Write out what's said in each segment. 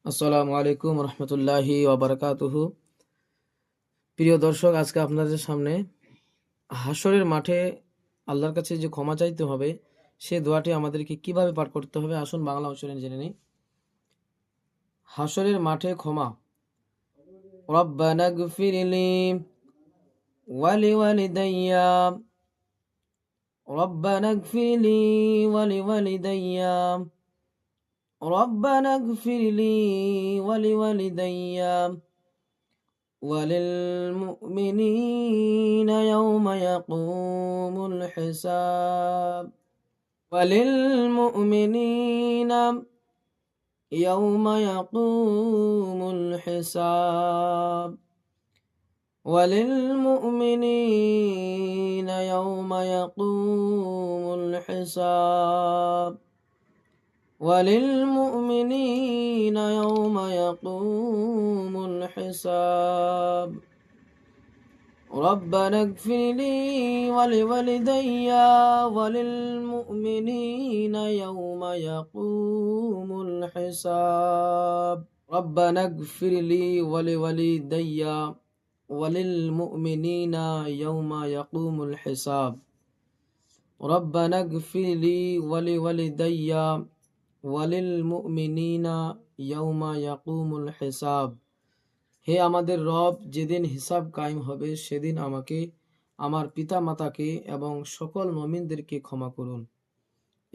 আসসালামু আলাইকুম রহমতুল্লাহি ওয়াবারাকাতুহু। প্রিয় দর্শক, আজকে আপনাদের সামনে হাসরের মাঠে আল্লাহর কাছে যে ক্ষমা চাইতে হবে সে দোয়াটি আমাদেরকে কিভাবে পাঠ করতে হবে আসুন বাংলা উচ্চারণে জেনে নিই। হাসরের মাঠে ক্ষমা। রব্বানা গফিরলি ওয়ালিওয়ালিদাইয়া রব্বানা গফিরলি ওয়ালিওয়ালিদাইয়া রব্বানা গফিরলি ওয়ালিওয়ালিদাইয়া وللمؤمنين يوم يقوم الحساب وللمؤمنين يوم يقوم الحساب وللمؤمنين يوم يقوم الحساب وللمؤمنين يوم يقوم الحساب ربنا اغفر لي ولوالدي وللمؤمنين يوم يقوم الحساب ربنا اغفر لي ولوالدي وللمؤمنين يوم يقوم الحساب ربنا اغفر لي ولوالدي ওয়ালিল ইয়াউমা ইয়াকুমুল হিসাব। হে আমাদের রব, যেদিন হিসাব কায়েম হবে সেদিন আমাকে, আমার পিতা মাতাকে এবং সকল মুমিনদেরকে ক্ষমা করুন।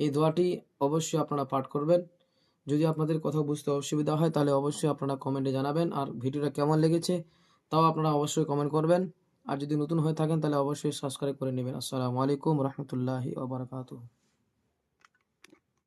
এই দোয়াটি অবশ্যই আপনারা পাঠ করবেন। যদি আপনাদের কথা বুঝতে অসুবিধা হয় তাহলে অবশ্যই আপনারা কমেন্টে জানাবেন। আর ভিডিওটা কেমন লেগেছে তাও আপনারা অবশ্যই কমেন্ট করবেন। আর যদি নতুন হয়ে থাকেন তাহলে অবশ্যই সাবস্ক্রাইব করে নেবেন। আসসালামু আলাইকুম রহমতুল্লাহি ওয়া বারাকাতুহু।